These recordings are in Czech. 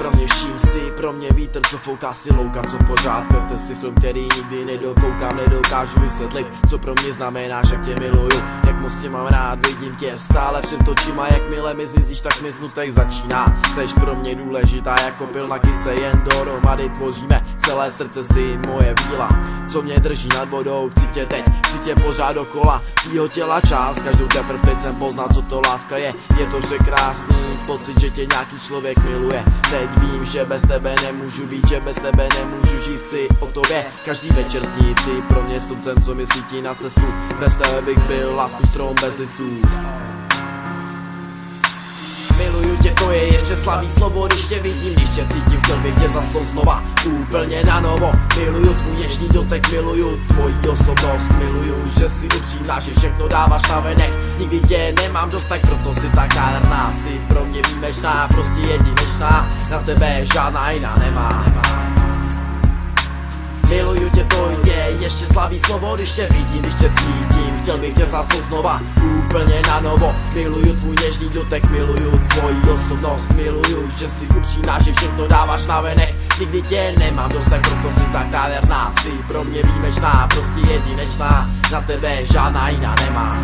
pro mě vším si, pro mě vítr, co fouká si louka, co pořád perte si film, který nikdy nedokoukám, nedokážu vysvětlit, co pro mě znamená, že tě miluju, jak moc tě mám rád, vidím tě stále před očima, jakmile mi zmizíš, tak mi smutek začíná. Seš pro mě důležitá jako pil na kyce, jen dohromady tvoříme, celé srdce si moje víla, co mě drží nad vodou, chci tě teď, chci tě pořád dokola, tvýho těla část, každou teprv teď jsem poznal, co to láska je to překrásný pocit, že tě nějaký člověk miluje, teď vím, že bez tebe nemůžu být, že bez tebe nemůžu žít, chci o tobě každý večer snít, si pro mě sluncem, co mi svítí na cestu, bez tebe bych byl lásku strom bez listů. Miluju tě, to je ještě slabý slovo, když tě vidím, když tě cítím, chtěl bych tě zase znova, úplně na novo. Miluju tvůj něžný dotek, miluju tvoji osobnost, miluju, že jsi upřímná, že všechno dáváš na venek. Nikdy tě nemám dost, tak proto si tak nádherná, jsi pro mě výjimečná, prostě jedinečná, na tebe žádná jiná nemá. Miluju tě, to je ještě slabý slovo, když tě vidím, když tě cítím, chtěl bych tě zase znova, úplně na novo. Miluju tvůj něžný dotek, miluju tvoji osobnost, miluju, že jsi upřímná, že všechno dáváš na venek. Nikdy tě nemám dost, tak proto si tak nádherná, jsi pro mě výjimečná, prostě jedinečná, na tebe žádná jiná nemá.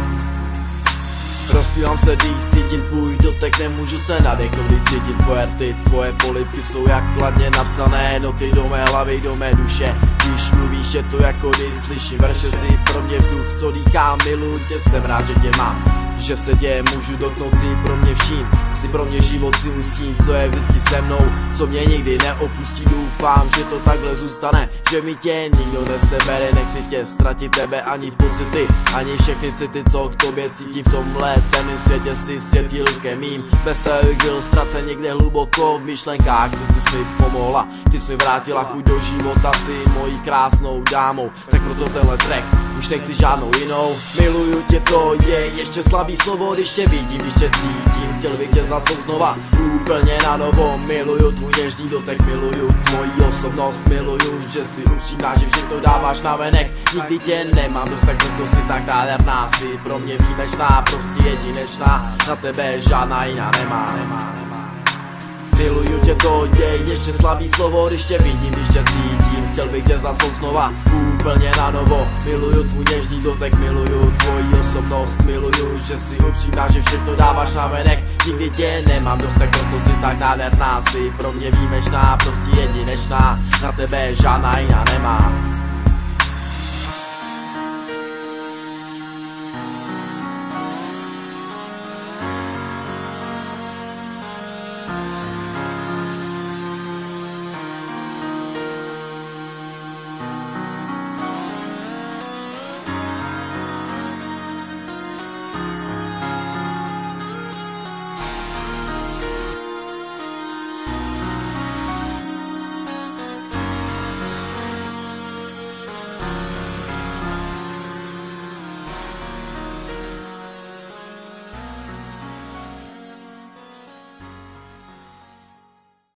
Rozpívám se, když cítím tvůj dotek, nemůžu se nadechnout, když cítím tvoje rty, tvoje polibky jsou jak kladně napsané noty do mé hlavy, do mé duše. Když mluvíš, je to jako když slyším verše, si pro mě vzduch, co dýchám, miluji tě, jsem rád, že tě mám, že se tě můžu dotknout, si pro mě vším, jsi pro mě život, si ustím, co je vždycky se mnou, co mě nikdy neopustí, doufám, že to takhle zůstane, že mi tě nikdo nesebere, nechci tě ztratit, tebe ani pocity, ani všechny city, co k tobě cítím v tomhle temném světě, si světýlkem mým, bez tebe bych byl ztracen někde hluboko v myšlenkách, ty jsi mi pomohla, ty jsi mi vrátila chuť do života, si mojí krásnou dámou, tak proto tenhle track, už nechci žádnou jinou. Miluju tě, to je ještě slabý slovo, když tě vidím, když tě cítím, chtěl bych tě zase znova, úplně na novo. Miluju tvůj něžný dotek, miluju tvoji osobnost, miluju, že jsi upřímná, že všechno dáváš na venek. Nikdy tě nemám dost, tak proto si tak nádherná, jsi pro mě výjimečná, prostě jedinečná, na tebe žádná jiná nemá. Miluju tě, to je ještě slabý slovo, když tě vidím, když tě cítím, chtěl bych tě zase znova, úplně na novo. Miluju tvůj něžný dotek, miluju tvoji osobnost, miluju, že jsi upřímná, že všechno dáváš na venek. Nikdy tě nemám dost, tak proto si tak nádherná, jsi pro mě výjimečná, prostě jedinečná, na tebe žádná jiná nemá.